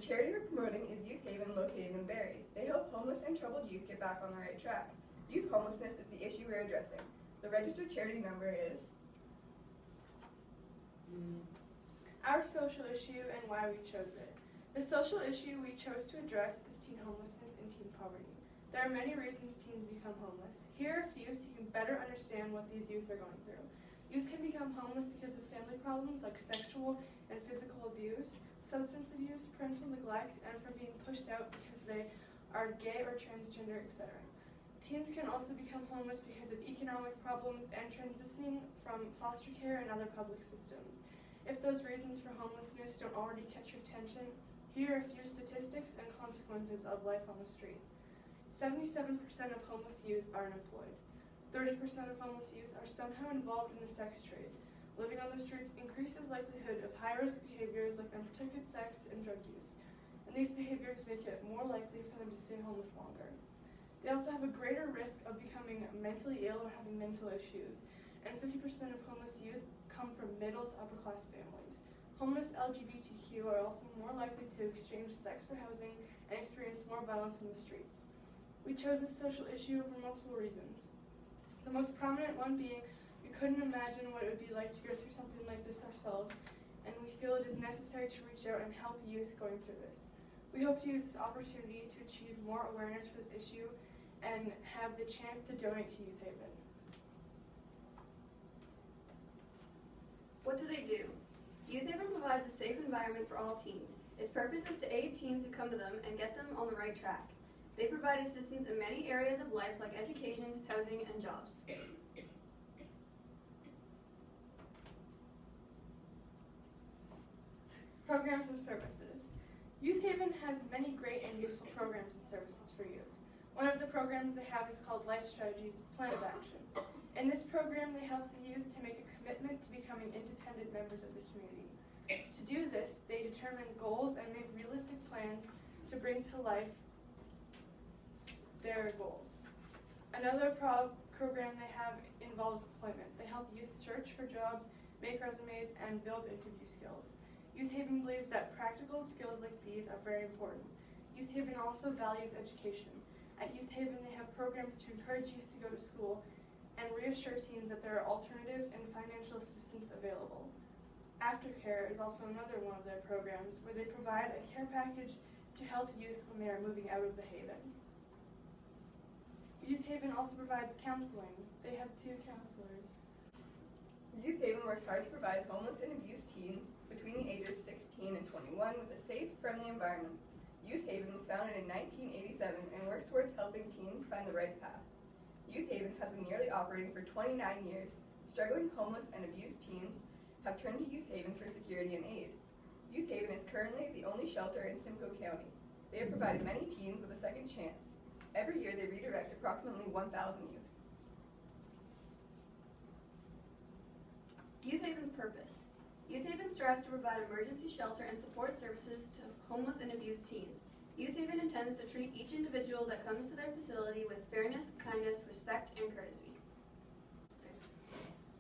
charity we're promoting is Youth Haven, located in Barrie. They help homeless and troubled youth get back on the right track. Youth homelessness is the issue we're addressing. The registered charity number is... Our social issue and why we chose it. The social issue we chose to address is teen homelessness and teen poverty. There are many reasons teens become homeless. Here are a few so you can better understand what these youth are going through. Youth can become homeless because of family problems like sexual and physical abuse, substance abuse, parental neglect, and from being pushed out because they are gay or transgender, etc. Teens can also become homeless because of economic problems and transitioning from foster care and other public systems. If those reasons for homelessness don't already catch your attention, here are a few statistics and consequences of life on the street. 77% of homeless youth are unemployed. 30% of homeless youth are somehow involved in the sex trade. Living on the streets increases likelihood of high-risk behaviors like unprotected sex and drug use, and these behaviors make it more likely for them to stay homeless longer. They also have a greater risk of becoming mentally ill or having mental issues, and 50% of homeless youth come from middle to upper class families. Homeless LGBTQ are also more likely to exchange sex for housing and experience more violence in the streets. We chose this social issue for multiple reasons. The most prominent one being we couldn't imagine what it would be like to go through something like this ourselves, and we feel it is necessary to reach out and help youth going through this. We hope to use this opportunity to achieve more awareness for this issue and have the chance to donate to Youth Haven. What do they do? Youth Haven provides a safe environment for all teens. Its purpose is to aid teens who come to them and get them on the right track. They provide assistance in many areas of life like education, housing, and jobs. Programs and services. Youth Haven has many great and useful programs and services for youth. One of the programs they have is called Life Strategies Plan of Action. In this program, they help the youth to make a commitment to becoming independent members of the community. To do this, they determine goals and make realistic plans to bring to life their goals. Another program they have involves employment. They help youth search for jobs, make resumes, and build interview skills. Youth Haven believes that practical skills like these are very important. Youth Haven also values education. At Youth Haven, they have programs to encourage youth to go to school and reassure teens that there are alternatives and financial assistance available. Aftercare is also another one of their programs where they provide a care package to help youth when they are moving out of the Haven. Youth Haven also provides counseling. They have 2 counselors. Youth Haven works hard to provide homeless and abused teens between the ages 16 and 21 with a safe, friendly environment. Youth Haven was founded in 1987 and works towards helping teens find the right path. Youth Haven has been nearly operating for 29 years. Struggling homeless and abused teens have turned to Youth Haven for security and aid. Youth Haven is currently the only shelter in Simcoe County. They have provided many teens with a second chance. Every year they redirect approximately 1,000 youth. Youth Haven's purpose. Youth Haven strives to provide emergency shelter and support services to homeless and abused teens. Youth Haven intends to treat each individual that comes to their facility with fairness, kindness, respect, and courtesy.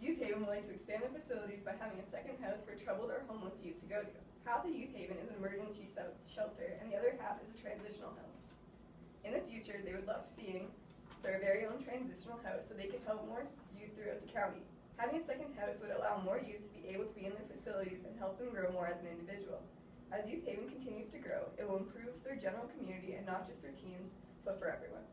Youth Haven would like to expand their facilities by having a second house for troubled or homeless youth to go to. Half of Youth Haven is an emergency shelter and the other half is a transitional house. In the future, they would love seeing their very own transitional house so they could help more youth throughout the county. Having a second house would allow more youth to be able to be in their facilities and help them grow more as an individual. As Youth Haven continues to grow, it will improve their general community and not just for teens, but for everyone.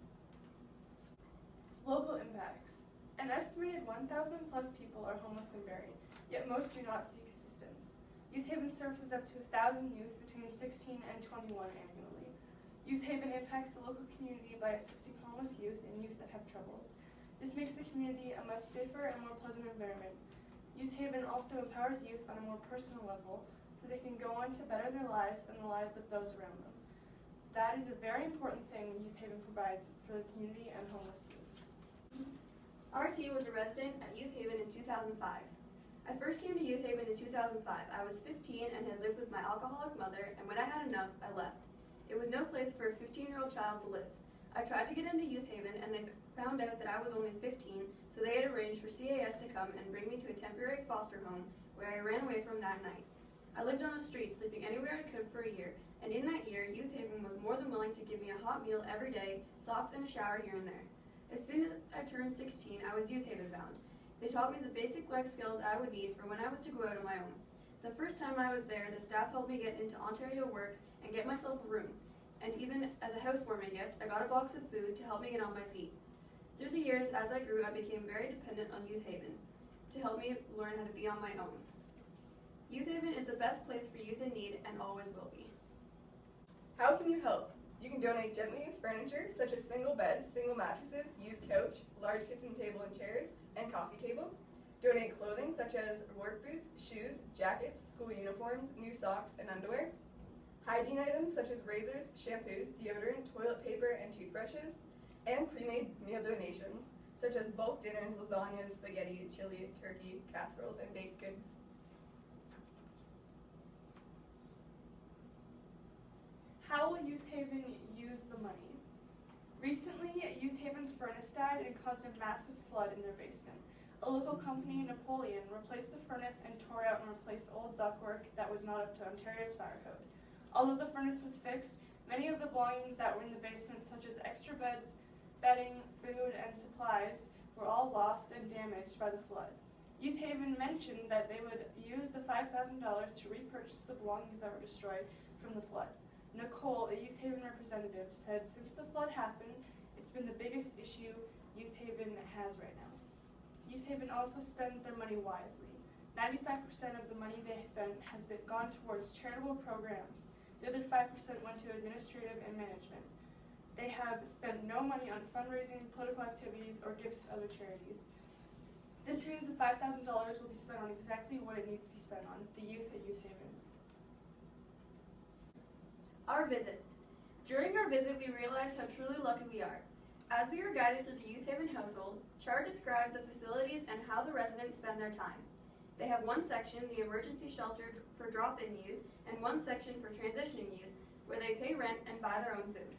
Local impacts. An estimated 1,000 plus people are homeless in Barrie, yet most do not seek assistance. Youth Haven services up to 1,000 youth between 16 and 21 annually. Youth Haven impacts the local community by assisting homeless youth and youth that have troubles. This makes the community a much safer and more pleasant environment. Youth Haven also empowers youth on a more personal level so they can go on to better their lives and the lives of those around them. That is a very important thing Youth Haven provides for the community and homeless youth. RT was a resident at Youth Haven in 2005. I first came to Youth Haven in 2005. I was 15 and had lived with my alcoholic mother, and when I had enough, I left. It was no place for a 15-year-old child to live. I tried to get into Youth Haven, and they found out that I was only 15, so they had arranged for CAS to come and bring me to a temporary foster home where I ran away from that night. I lived on the street, sleeping anywhere I could for a year, and in that year, Youth Haven was more than willing to give me a hot meal every day, socks, and a shower here and there. As soon as I turned 16, I was Youth Haven bound. They taught me the basic life skills I would need for when I was to go out on my own. The first time I was there, the staff helped me get into Ontario Works and get myself a room. And even as a housewarming gift, I got a box of food to help me get on my feet. Through the years, as I grew, I became very dependent on Youth Haven to help me learn how to be on my own. Youth Haven is the best place for youth in need and always will be. How can you help? You can donate gently used furniture such as single beds, single mattresses, used couch, large kitchen table and chairs, and coffee table. Donate clothing such as work boots, shoes, jackets, school uniforms, new socks, and underwear. Hygiene items such as razors, shampoos, deodorant, toilet paper, and toothbrushes. And pre-made meal donations such as bulk dinners, lasagnas, spaghetti, chili, turkey, casseroles, and baked goods. How will Youth Haven use the money? Recently, Youth Haven's furnace died and caused a massive flood in their basement. A local company, Napoleon, replaced the furnace and tore out and replaced old ductwork that was not up to Ontario's fire code. Although the furnace was fixed, many of the belongings that were in the basement, such as extra beds, bedding, food, and supplies, were all lost and damaged by the flood. Youth Haven mentioned that they would use the $5,000 to repurchase the belongings that were destroyed from the flood. Nicole, a Youth Haven representative, said since the flood happened, it's been the biggest issue Youth Haven has right now. Youth Haven also spends their money wisely. 95% of the money they spend has gone towards charitable programs. The other 5% went to administrative and management. They have spent no money on fundraising, political activities, or gifts to other charities. This means the $5,000 will be spent on exactly what it needs to be spent on, the youth at Youth Haven. Our visit. During our visit, we realized how truly lucky we are. As we were guided through the Youth Haven household, Char described the facilities and how the residents spend their time. They have one section, the emergency shelter for drop-in youth, and one section for transitioning youth, where they pay rent and buy their own food.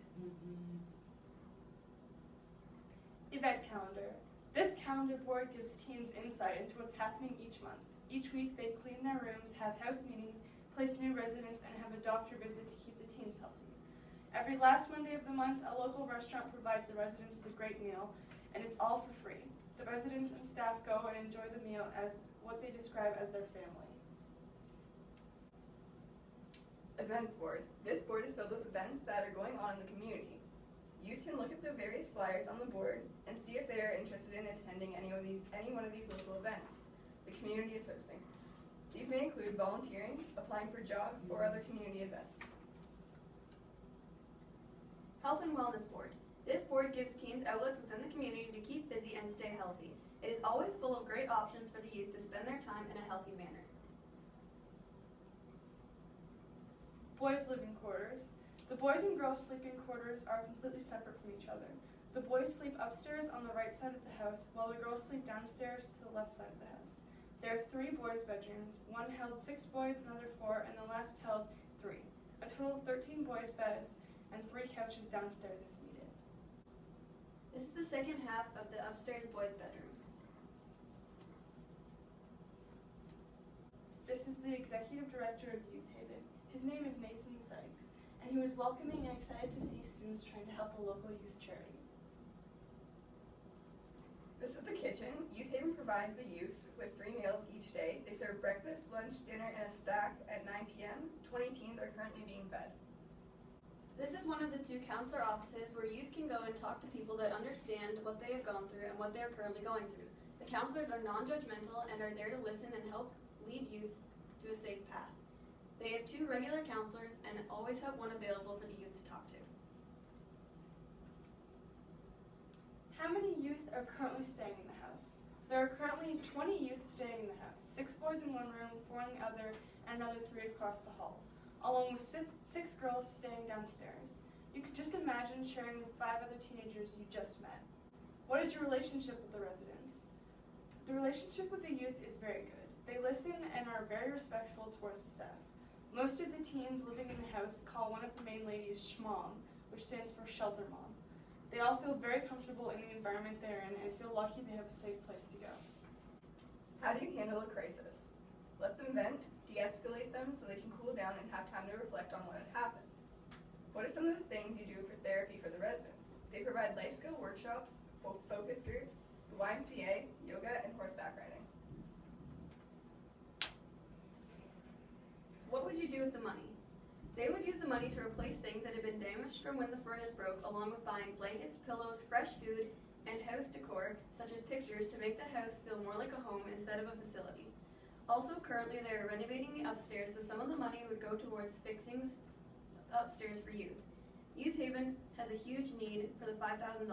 Event calendar. This calendar board gives teens insight into what's happening each month. Each week they clean their rooms, have house meetings, place new residents, and have a doctor visit to keep the teens healthy. Every last Monday of the month, a local restaurant provides the residents with a great meal, and it's all for free. The residents and staff go and enjoy the meal as what they describe as their family. Event board. This board is filled with events that are going on in the community. Youth can look at the various flyers on the board and see if they are interested in attending any one of these local events the community is hosting. These may include volunteering, applying for jobs, or other community events. Health and Wellness Board. This board gives teens outlets within the community to keep busy and stay healthy. It is always full of great options for the youth to spend their time in a healthy manner. Boys' living quarters. The boys and girls' sleeping quarters are completely separate from each other. The boys sleep upstairs on the right side of the house, while the girls sleep downstairs to the left side of the house. There are 3 boys' bedrooms. One held 6 boys, another 4, and the last held 3. A total of 13 boys' beds and 3 couches downstairs if needed. This is the second half of the upstairs boys' bedroom. This is the executive director of Youth Haven. His name is Nathan Sykes, and he was welcoming and excited to see students trying to help a local youth charity. This is the kitchen. Youth Haven provides the youth with 3 meals each day. They serve breakfast, lunch, dinner, and a snack at 9 p.m. 20 teens are currently being fed. This is one of the 2 counselor offices where youth can go and talk to people that understand what they have gone through and what they are currently going through. The counselors are non-judgmental and are there to listen and help lead youth to a safe path. They have 2 regular counselors and always have one available for the youth to talk to. How many youth are currently staying in the house? There are currently 20 youth staying in the house, 6 boys in one room, 4 in the other, and another 3 across the hall, along with 6 girls staying downstairs. You could just imagine sharing with 5 other teenagers you just met. What is your relationship with the residents? The relationship with the youth is very good. They listen and are very respectful towards the staff. Most of the teens living in the house call one of the main ladies Schmom, which stands for Shelter Mom. They all feel very comfortable in the environment they're in and feel lucky they have a safe place to go. How do you handle a crisis? Let them vent, de-escalate them so they can cool down and have time to reflect on what had happened. What are some of the things you do for therapy for the residents? They provide life skill workshops, focus groups, the YMCA, yoga, and horseback riding. What would you do with the money? They would use the money to replace things that had been damaged from when the furnace broke, along with buying blankets, pillows, fresh food, and house decor, such as pictures, to make the house feel more like a home instead of a facility. Also, currently they are renovating the upstairs, so some of the money would go towards fixing the upstairs for youth. Youth Haven has a huge need for the $5,000.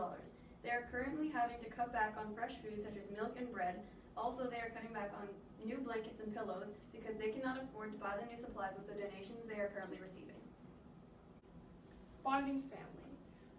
They are currently having to cut back on fresh food such as milk and bread. Also, they are cutting back on new blankets and pillows because they cannot afford to buy the new supplies with the donations they are currently receiving. Bonding family.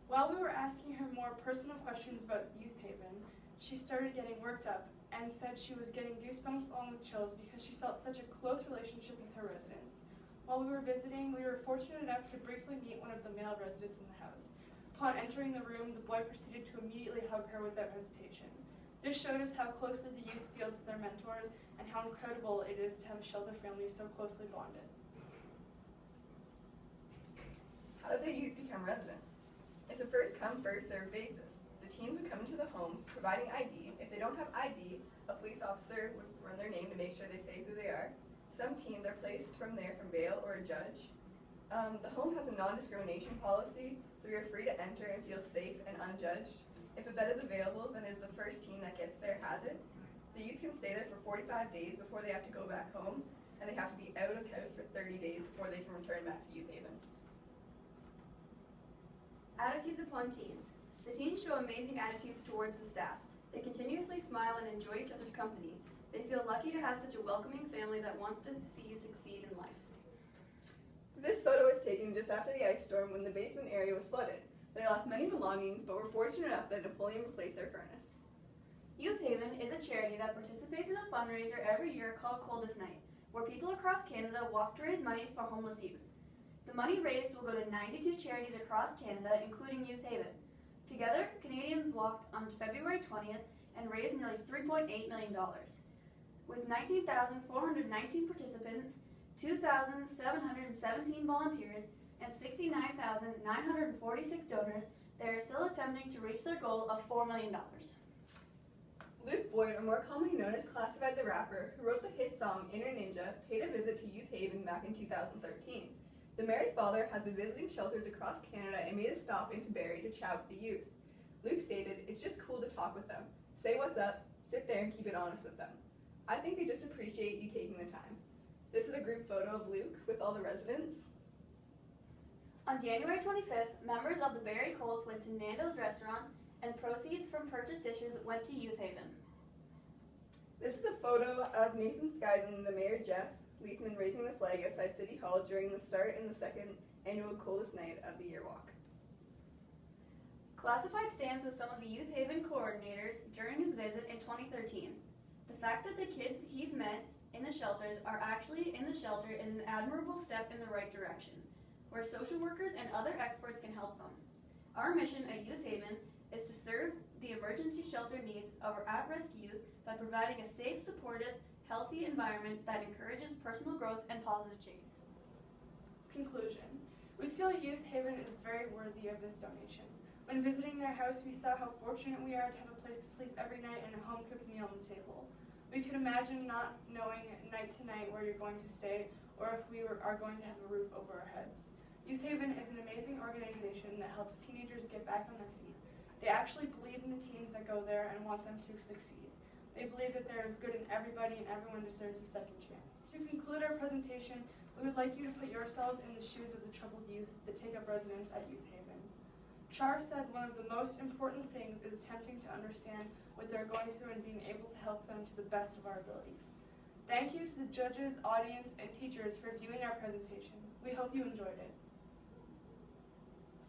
While we were asking her more personal questions about Youth Haven, she started getting worked up and said she was getting goosebumps along with chills because she felt such a close relationship with her residents. While we were visiting, we were fortunate enough to briefly meet one of the male residents in the house. Upon entering the room, the boy proceeded to immediately hug her without hesitation. This showed us how closely the youth feel to their mentors and how incredible it is to have a shelter family so closely bonded. How do the youth become residents? It's a first come, first served basis. The teens would come into the home providing ID. If they don't have ID, a police officer would run their name to make sure they say who they are. Some teens are placed from there from bail or a judge. The home has a non-discrimination policy, so you're free to enter and feel safe and unjudged. If a bed is available, then is the first teen that gets there has it. The youth can stay there for 45 days before they have to go back home, and they have to be out of house for 30 days before they can return back to Youth Haven. Attitudes upon teens. The teens show amazing attitudes towards the staff. They continuously smile and enjoy each other's company. They feel lucky to have such a welcoming family that wants to see you succeed in life. This photo was taken just after the ice storm when the basement area was flooded. They lost many belongings, but were fortunate enough that Napoleon replaced their furnace. Youth Haven is a charity that participates in a fundraiser every year called Coldest Night, where people across Canada walk to raise money for homeless youth. The money raised will go to 92 charities across Canada, including Youth Haven. Together, Canadians walked on February 20th and raised nearly $3.8 million. With 19,419 participants, 2,717 volunteers, and 69,946 donors, they are still attempting to reach their goal of $4 million. Luke Boyd, or more commonly known as Classified the Rapper, who wrote the hit song Inner Ninja, paid a visit to Youth Haven back in 2013. The married father has been visiting shelters across Canada and made a stop into Barrie to chat with the youth. Luke stated, "It's just cool to talk with them. Say what's up, sit there and keep it honest with them. I think they just appreciate you taking the time." This is a group photo of Luke with all the residents. On January 25th, members of the Barrie Colts went to Nando's restaurants, and proceeds from purchased dishes went to Youth Haven. This is a photo of Nathan Skies and the Mayor Jeff Leafman raising the flag outside City Hall during the start and the second annual Coldest Night of the Year walk. Classified stands with some of the Youth Haven coordinators during his visit in 2013. The fact that the kids he's met in the shelters are actually in the shelter is an admirable step in the right direction, where social workers and other experts can help them. Our mission at Youth Haven is to serve the emergency shelter needs of our at-risk youth by providing a safe, supportive, healthy environment that encourages personal growth and positive change. Conclusion. We feel Youth Haven is very worthy of this donation. When visiting their house, we saw how fortunate we are to have a place to sleep every night and a home-cooked meal on the table. We could imagine not knowing night to night where you're going to stay or if we are going to have a roof over our heads. Youth Haven is an amazing organization that helps teenagers get back on their feet. They actually believe in the teens that go there and want them to succeed. They believe that there is good in everybody and everyone deserves a second chance. To conclude our presentation, we would like you to put yourselves in the shoes of the troubled youth that take up residence at Youth Haven. Char said one of the most important things is attempting to understand what they're going through and being able to help them to the best of our abilities. Thank you to the judges, audience, and teachers for viewing our presentation. We hope you enjoyed it.